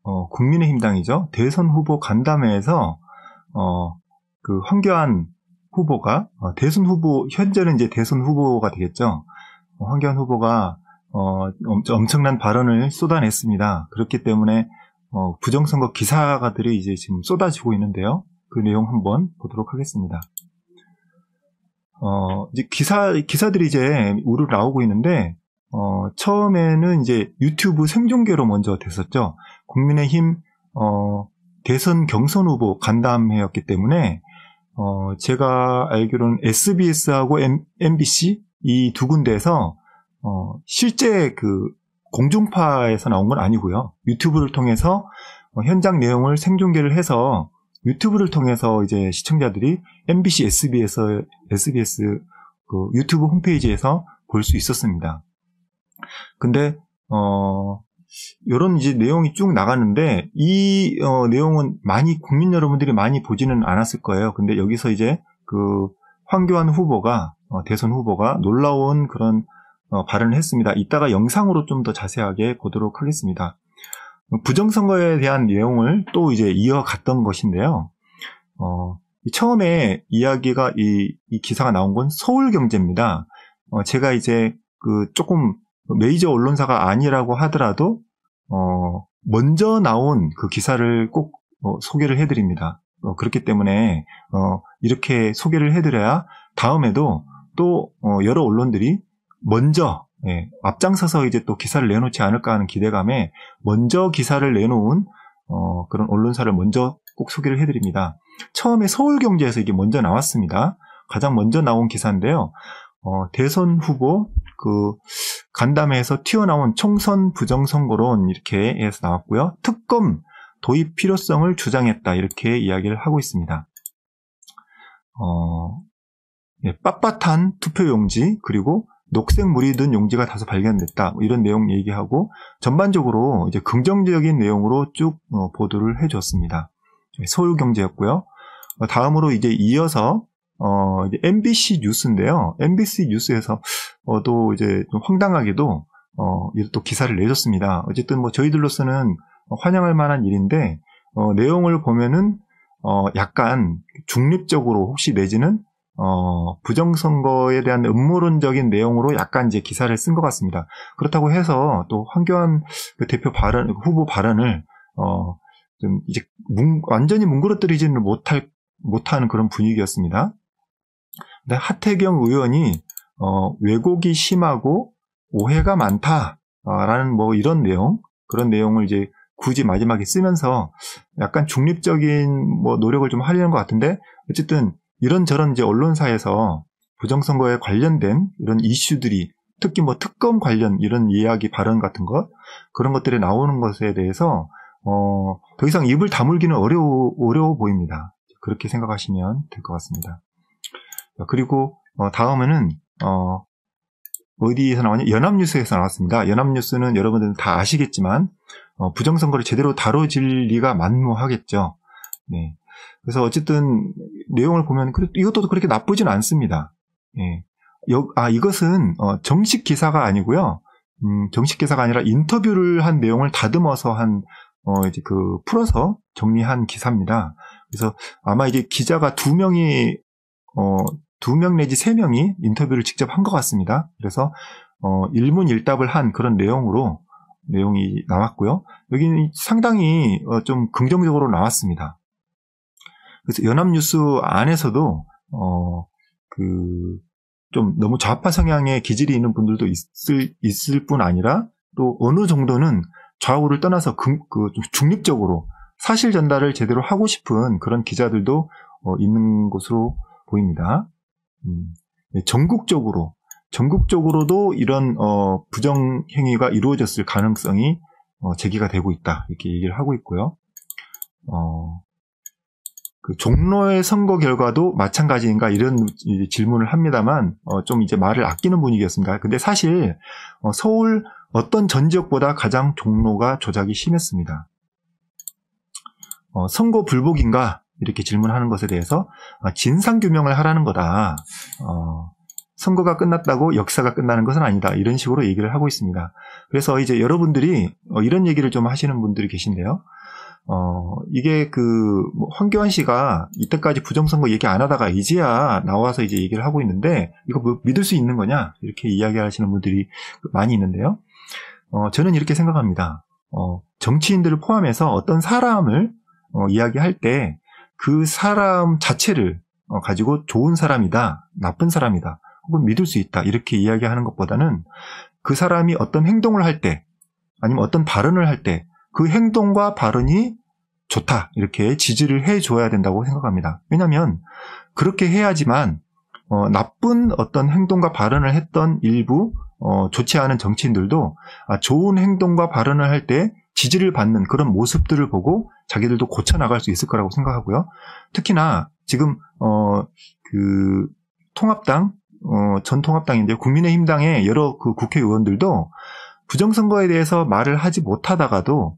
국민의힘당이죠. 대선 후보 간담회에서 그 황교안 후보가 대선 후보, 현재는 이제 대선 후보가 되겠죠. 황교안 후보가 엄청난 발언을 쏟아냈습니다. 그렇기 때문에 부정선거 기사가들이 이제 지금 쏟아지고 있는데요. 그 내용 한번 보도록 하겠습니다. 이제 기사들이 이제 우르르 나오고 있는데, 처음에는 이제 유튜브 생중계로 먼저 됐었죠. 국민의힘, 대선 경선 후보 간담회였기 때문에, 제가 알기로는 SBS하고 MBC 이 두 군데에서, 실제 그 공중파에서 나온 건 아니고요. 유튜브를 통해서 현장 내용을 생중계를 해서 유튜브를 통해서 이제 시청자들이 MBC, SBS 그 유튜브 홈페이지에서 볼 수 있었습니다. 근데 이런 이제 내용이 쭉 나갔는데 이 내용은 많이 국민 여러분들이 많이 보지는 않았을 거예요. 근데 여기서 이제 그 황교안 후보가 대선 후보가 놀라운 그런 발언을 했습니다. 이따가 영상으로 좀 더 자세하게 보도록 하겠습니다. 부정선거에 대한 내용을 또 이제 이어갔던 것인데요. 처음에 이야기가 이 기사가 나온 건 서울경제입니다. 제가 이제 그 조금 메이저 언론사가 아니라고 하더라도 먼저 나온 그 기사를 꼭 소개를 해드립니다. 그렇기 때문에 이렇게 소개를 해드려야 다음에도 또 여러 언론들이 먼저 앞장서서 이제 또 기사를 내놓지 않을까 하는 기대감에 먼저 기사를 내놓은 그런 언론사를 먼저 꼭 소개를 해드립니다. 처음에 서울경제에서 이게 먼저 나왔습니다. 가장 먼저 나온 기사인데요. 대선 후보 그 간담회에서 튀어나온 총선 부정선거론 이렇게 해서 나왔고요. 특검 도입 필요성을 주장했다 이렇게 이야기를 하고 있습니다. 빳빳한 투표용지 그리고 녹색 물이 든 용지가 다소 발견됐다. 이런 내용 얘기하고 전반적으로 이제 긍정적인 내용으로 쭉 보도를 해줬습니다. 서울경제였고요. 다음으로 이제 이어서 이제 MBC 뉴스인데요. MBC 뉴스에서 또 이제 좀 황당하게도 또 기사를 내줬습니다. 어쨌든 뭐 저희들로서는 환영할 만한 일인데 내용을 보면은 약간 중립적으로 혹시 내지는 부정선거에 대한 음모론적인 내용으로 약간 이제 기사를 쓴 것 같습니다. 그렇다고 해서 또 황교안 그 대표 후보 발언을 좀 이제 완전히 뭉그러뜨리지는 못하는 그런 분위기였습니다. 근데 하태경 의원이 왜곡이 심하고 오해가 많다라는 뭐 이런 내용, 그런 내용을 이제 굳이 마지막에 쓰면서 약간 중립적인 뭐 노력을 좀 하려는 것 같은데 어쨌든 이런저런 이제 언론사에서 부정선거에 관련된 이런 이슈들이 특히 뭐 특검 관련 이런 이야기 발언 같은 것 그런 것들이 나오는 것에 대해서 더 이상 입을 다물기는 어려워 보입니다. 그렇게 생각하시면 될 것 같습니다. 그리고 다음에는 어디에서 나왔냐? 연합뉴스에서 나왔습니다. 연합뉴스는 여러분들은 다 아시겠지만 부정선거를 제대로 다뤄질 리가 만무하겠죠. 네. 그래서 어쨌든 내용을 보면 이것도 그렇게 나쁘진 않습니다. 예. 이것은 정식 기사가 아니고요. 정식 기사가 아니라 인터뷰를 한 내용을 다듬어서 이제 풀어서 정리한 기사입니다. 그래서 아마 이제 기자가 2명 내지 3명이 인터뷰를 직접 한 것 같습니다. 그래서 일문일답을 한 그런 내용이 나왔고요. 여기는 상당히 좀 긍정적으로 나왔습니다. 그래서 연합뉴스 안에서도 좀 너무 좌파 성향의 기질이 있는 분들도 있을 뿐 아니라 또 어느 정도는 좌우를 떠나서 좀 중립적으로 사실 전달을 제대로 하고 싶은 그런 기자들도 있는 것으로 보입니다. 전국적으로도 이런 부정 행위가 이루어졌을 가능성이 제기가 되고 있다 이렇게 얘기를 하고 있고요. 그 종로의 선거 결과도 마찬가지인가 이런 질문을 합니다만 좀 이제 말을 아끼는 분위기였습니다. 근데 사실 서울 어떤 전 지역보다 가장 종로가 조작이 심했습니다. 선거 불복인가 이렇게 질문하는 것에 대해서 진상규명을 하라는 거다. 선거가 끝났다고 역사가 끝나는 것은 아니다. 이런 식으로 얘기를 하고 있습니다. 그래서 이제 여러분들이 이런 얘기를 좀 하시는 분들이 계신데요. 이게 황교안 씨가 이때까지 부정선거 얘기 안 하다가 이제야 나와서 이제 얘기를 하고 있는데 이거 뭐 믿을 수 있는 거냐? 이렇게 이야기하시는 분들이 많이 있는데요. 저는 이렇게 생각합니다. 정치인들을 포함해서 어떤 사람을 이야기할 때 그 사람 자체를 가지고 좋은 사람이다, 나쁜 사람이다, 혹은 믿을 수 있다 이렇게 이야기하는 것보다는 그 사람이 어떤 행동을 할 때 아니면 어떤 발언을 할 때 그 행동과 발언이 좋다 이렇게 지지를 해줘야 된다고 생각합니다. 왜냐하면 그렇게 해야지만 나쁜 어떤 행동과 발언을 했던 일부 좋지 않은 정치인들도 좋은 행동과 발언을 할 때 지지를 받는 그런 모습들을 보고 자기들도 고쳐나갈 수 있을 거라고 생각하고요. 특히나 지금 통합당 전 통합당인데 국민의힘당의 여러 그 국회의원들도 부정선거에 대해서 말을 하지 못하다가도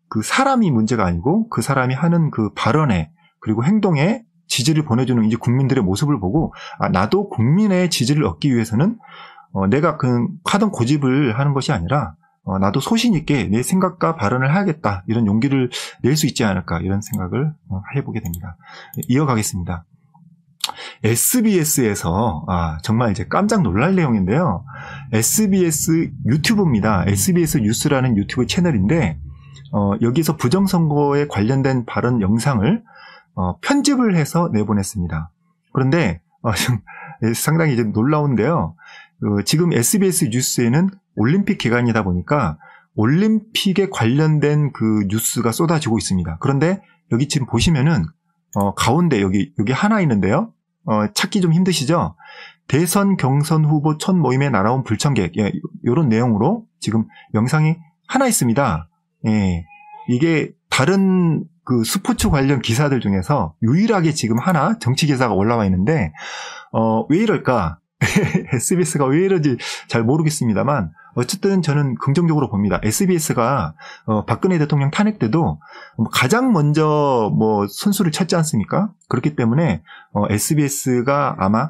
그 사람이 문제가 아니고 그 사람이 하는 그 발언에 그리고 행동에 지지를 보내주는 이제 국민들의 모습을 보고 나도 국민의 지지를 얻기 위해서는 내가 하던 고집을 하는 것이 아니라 나도 소신 있게 내 생각과 발언을 해야겠다 이런 용기를 낼 수 있지 않을까 이런 생각을 해보게 됩니다. 이어가겠습니다. SBS에서 정말 이제 깜짝 놀랄 내용인데요. SBS 유튜브입니다. SBS 뉴스라는 유튜브 채널인데 여기서 부정선거에 관련된 발언 영상을 편집을 해서 내보냈습니다. 그런데 상당히 이제 놀라운데요. 지금 SBS 뉴스에는 올림픽 기간이다 보니까 올림픽에 관련된 그 뉴스가 쏟아지고 있습니다. 그런데 여기 지금 보시면은 가운데 여기 하나 있는데요. 찾기 좀 힘드시죠? 대선 경선 후보 첫 모임에 날아온 불청객 이런 내용으로 지금 영상이 하나 있습니다. 예, 이게 다른 그 스포츠 관련 기사들 중에서 유일하게 지금 하나 정치 기사가 올라와 있는데 왜 이럴까? SBS가 왜 이러지 잘 모르겠습니다만 어쨌든 저는 긍정적으로 봅니다. SBS가 박근혜 대통령 탄핵 때도 가장 먼저 선수를 쳤지 않습니까? 그렇기 때문에 SBS가 아마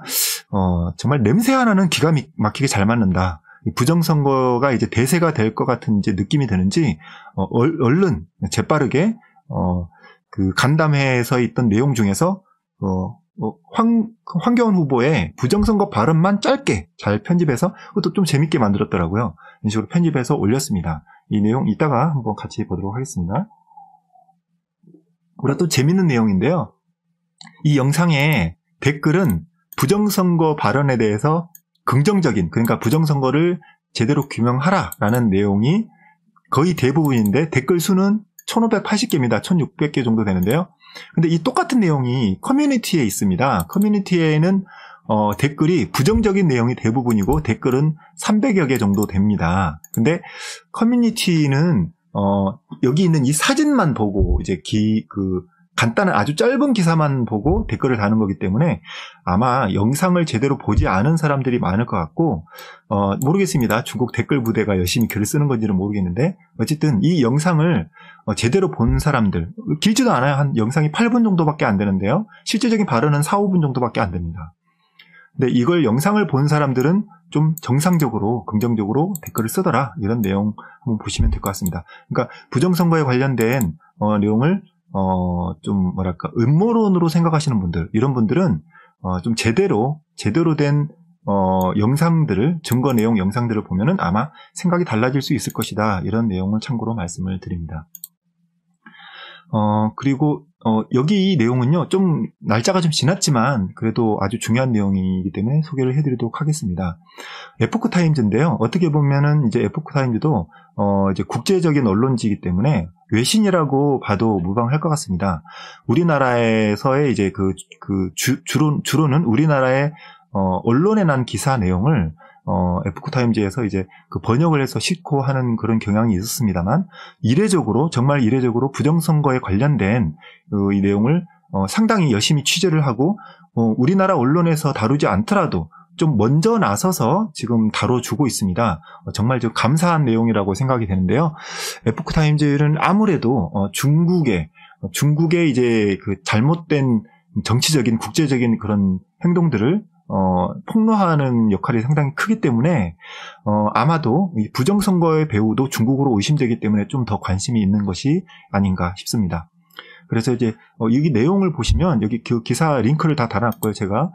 정말 냄새 하나는 기가 막히게 잘 맞는다. 부정선거가 이제 대세가 될 것 같은 이제 느낌이 드는지 얼른 재빠르게 그 간담회에서 있던 내용 중에서 황교안 후보의 부정선거 발언만 짧게 잘 편집해서 그것도 좀 재밌게 만들었더라고요. 이런 식으로 편집해서 올렸습니다. 이 내용 이따가 한번 같이 보도록 하겠습니다. 그리고 또 재밌는 내용인데요. 이 영상의 댓글은 부정선거 발언에 대해서 긍정적인, 그러니까 부정선거를 제대로 규명하라라는 내용이 거의 대부분인데 댓글 수는 1580개입니다. 1600개 정도 되는데요. 근데 이 똑같은 내용이 커뮤니티에 있습니다. 커뮤니티에는 댓글이 부정적인 내용이 대부분이고 댓글은 300여 개 정도 됩니다. 근데 커뮤니티는 여기 있는 이 사진만 보고 이제 간단한 아주 짧은 기사만 보고 댓글을 다는 거기 때문에 아마 영상을 제대로 보지 않은 사람들이 많을 것 같고 모르겠습니다. 중국 댓글 부대가 열심히 글을 쓰는 건지는 모르겠는데 어쨌든 이 영상을 제대로 본 사람들 길지도 않아요. 한 영상이 8분 정도밖에 안 되는데요. 실제적인 발언은 4, 5분 정도밖에 안 됩니다. 근데 이걸 영상을 본 사람들은 좀 정상적으로 긍정적으로 댓글을 쓰더라 이런 내용 한번 보시면 될 것 같습니다. 그러니까 부정선거에 관련된 내용을 좀 음모론으로 생각하시는 분들, 이런 분들은 좀 제대로 된 영상들을, 증거 내용 영상들을 보면은 아마 생각이 달라질 수 있을 것이다. 이런 내용을 참고로 말씀을 드립니다. 그리고 여기 이 내용은요, 좀 날짜가 좀 지났지만 그래도 아주 중요한 내용이기 때문에 소개를 해드리도록 하겠습니다. 에포크타임즈인데요. 어떻게 보면은 이제 에포크타임즈도 이제 국제적인 언론지이기 때문에 외신이라고 봐도 무방할 것 같습니다. 우리나라에서의 이제 주로는 우리나라의 언론에 난 기사 내용을 에포크타임즈에서 이제 그 번역을 해서 싣고 하는 그런 경향이 있었습니다만 정말 이례적으로 부정선거에 관련된 이 내용을 상당히 열심히 취재를 하고 우리나라 언론에서 다루지 않더라도 좀 먼저 나서서 지금 다뤄주고 있습니다. 정말 좀 감사한 내용이라고 생각이 되는데요. 에포크타임즈는 아무래도 중국의 이제 그 잘못된 정치적인 국제적인 그런 행동들을 폭로하는 역할이 상당히 크기 때문에 아마도 이 부정선거의 배후도 중국으로 의심되기 때문에 좀 더 관심이 있는 것이 아닌가 싶습니다. 그래서 이제 여기 내용을 보시면 여기 그 기사 링크를 다 달아놨고요. 제가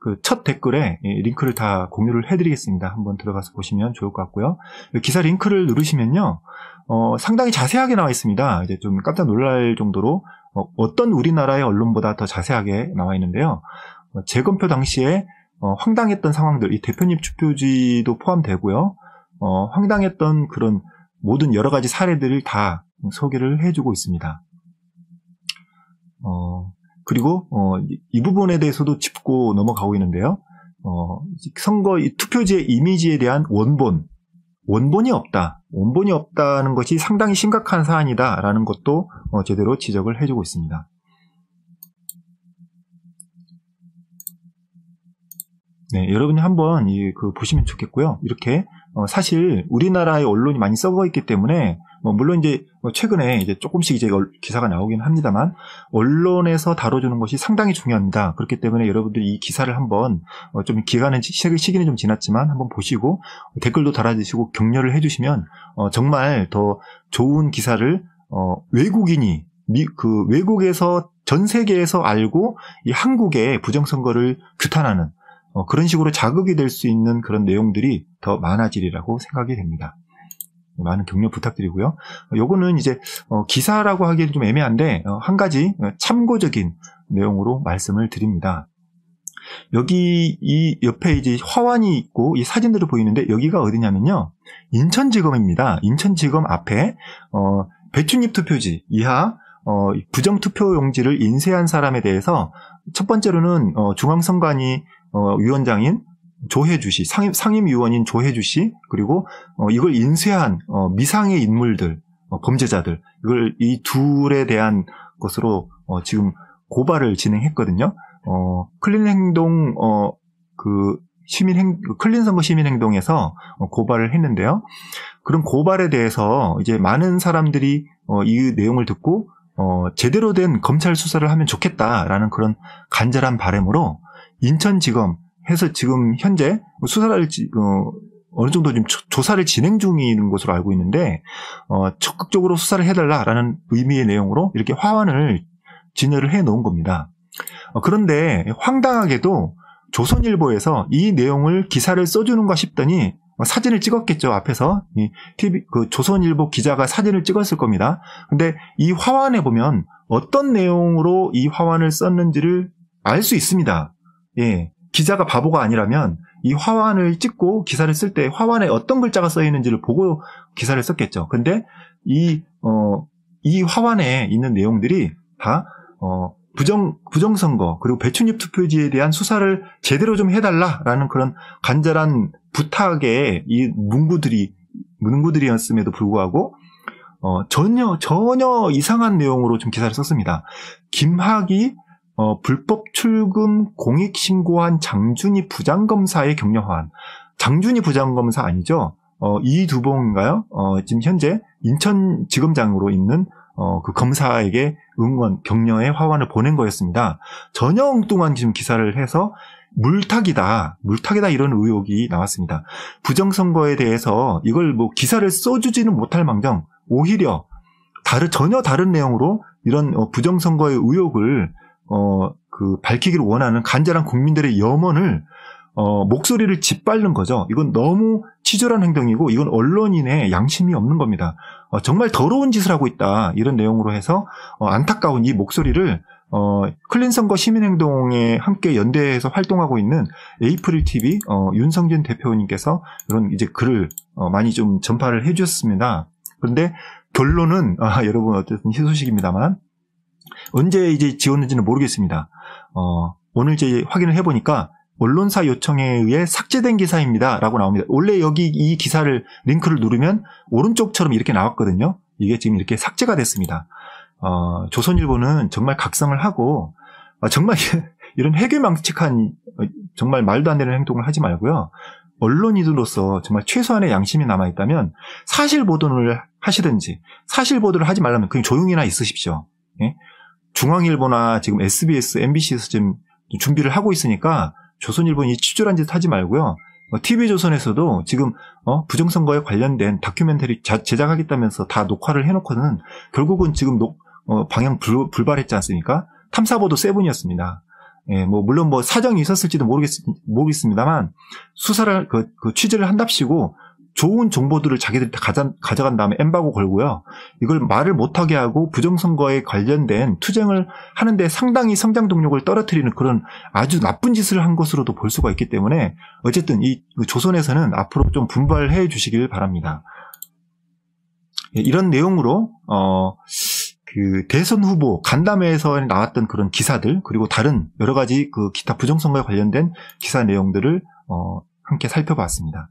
그 첫 댓글에 링크를 다 공유를 해드리겠습니다. 한번 들어가서 보시면 좋을 것 같고요. 기사 링크를 누르시면요, 상당히 자세하게 나와 있습니다. 이제 좀 깜짝 놀랄 정도로 어떤 우리나라의 언론보다 더 자세하게 나와 있는데요. 재검표 당시에 황당했던 상황들, 이 대표님 투표지도 포함되고요. 황당했던 그런 모든 여러 가지 사례들을 다 소개를 해주고 있습니다. 그리고 이 부분에 대해서도 짚고 넘어가고 있는데요. 선거 이 투표지의 이미지에 대한 원본이 없다는 것이 상당히 심각한 사안이다라는 것도 제대로 지적을 해주고 있습니다. 네, 여러분이 한번 보시면 좋겠고요. 이렇게 사실 우리나라의 언론이 많이 썩어 있기 때문에 물론 이제 최근에 이제 조금씩 이제 기사가 나오긴 합니다만 언론에서 다뤄주는 것이 상당히 중요합니다. 그렇기 때문에 여러분들이 이 기사를 한번 좀 시기는 좀 지났지만 한번 보시고 댓글도 달아주시고 격려를 해주시면 정말 더 좋은 기사를 외국인이 외국에서 전 세계에서 알고 이 한국의 부정선거를 규탄하는 그런 식으로 자극이 될 수 있는 그런 내용들이 더 많아지리라고 생각이 됩니다. 많은 격려 부탁드리고요. 요거는 이제 기사라고 하기에는 좀 애매한데 한 가지 참고적인 내용으로 말씀을 드립니다. 여기 이 옆에 이제 화환이 있고 이 사진들을 보이는데 여기가 어디냐면요, 인천지검입니다. 인천지검 앞에 배춧잎 투표지 이하 부정투표용지를 인쇄한 사람에 대해서 첫 번째로는 중앙선관위 위원장인 조혜주 씨, 상임위원인 조혜주 씨, 그리고 이걸 인쇄한 미상의 인물들, 범죄자들, 이걸 이 둘에 대한 것으로 지금 고발을 진행했거든요. 클린행동 클린선거 시민행동에서 고발을 했는데요. 그런 고발에 대해서 이제 많은 사람들이 이 내용을 듣고 제대로 된 검찰 수사를 하면 좋겠다라는 그런 간절한 바람으로 인천지검 해서 지금 현재 수사를 어느 정도 좀 조사를 진행 중인 것으로 알고 있는데 적극적으로 수사를 해달라라는 의미의 내용으로 이렇게 화환을 진열을 해놓은 겁니다. 그런데 황당하게도 조선일보에서 이 내용을 기사를 써주는가 싶더니 사진을 찍었겠죠. 앞에서 조선일보 기자가 사진을 찍었을 겁니다. 근데 이 화환에 보면 어떤 내용으로 이 화환을 썼는지를 알 수 있습니다. 예, 기자가 바보가 아니라면 이 화환을 찍고 기사를 쓸 때 화환에 어떤 글자가 써 있는지를 보고 기사를 썼겠죠. 근데 이 화환에 있는 내용들이 다 부정선거 그리고 배춧잎 투표지에 대한 수사를 제대로 좀 해달라라는 그런 간절한 부탁의 이 문구들이었음에도 불구하고 전혀 이상한 내용으로 좀 기사를 썼습니다. 김학이 불법 출금 공익 신고한 장준희 부장검사의 격려 화환. 장준희 부장검사 아니죠? 이두봉인가요? 지금 현재 인천지검장으로 있는 그 검사에게 응원, 격려의 화환을 보낸 거였습니다. 전혀 엉뚱한 지금 기사를 해서 물타기다 이런 의혹이 나왔습니다. 부정선거에 대해서 이걸 기사를 써주지는 못할 망정 오히려 전혀 다른 내용으로 이런 부정선거의 의혹을 밝히기를 원하는 간절한 국민들의 염원을 목소리를 짓밟는 거죠. 이건 너무 치졸한 행동이고 이건 언론인의 양심이 없는 겁니다. 정말 더러운 짓을 하고 있다 이런 내용으로 해서 안타까운 이 목소리를 클린선거 시민행동에 함께 연대해서 활동하고 있는 에이프릴 TV 윤성진 대표님께서 이런 이제 글을 많이 좀 전파를 해주셨습니다. 그런데 결론은 여러분 어쨌든 희소식입니다만 언제 이제 지웠는지는 모르겠습니다. 오늘 이제 확인을 해보니까 언론사 요청에 의해 삭제된 기사입니다 라고 나옵니다. 원래 여기 이 기사를 링크를 누르면 오른쪽처럼 이렇게 나왔거든요. 이게 지금 이렇게 삭제가 됐습니다. 조선일보는 정말 각성을 하고 정말 이런 회귀망측한 정말 말도 안 되는 행동을 하지 말고요. 언론인으로서 정말 최소한의 양심이 남아있다면 사실 보도를 하시든지 사실 보도를 하지 말라면 그냥 조용히나 있으십시오. 예? 중앙일보나 지금 SBS, MBC에서 지금 준비를 하고 있으니까 조선일보는 이 치졸한 짓 하지 말고요. TV조선에서도 지금 부정선거에 관련된 다큐멘터리 제작하겠다면서 다 녹화를 해놓고는 결국은 지금 방향 불발했지 않습니까? 탐사보도 세븐이었습니다. 예, 물론 사정이 있었을지도 모르겠습니다만 수사를 그 취재를 한답시고 좋은 정보들을 자기들이 다 가져간 다음에 엠바고 걸고요. 이걸 말을 못하게 하고 부정선거에 관련된 투쟁을 하는데 상당히 성장 동력을 떨어뜨리는 그런 아주 나쁜 짓을 한 것으로도 볼 수가 있기 때문에 어쨌든 이 조선에서는 앞으로 좀 분발해 주시길 바랍니다. 예, 이런 내용으로 그 대선 후보 간담회에서 나왔던 그런 기사들 그리고 다른 여러 가지 그 기타 부정선거에 관련된 기사 내용들을 함께 살펴봤습니다.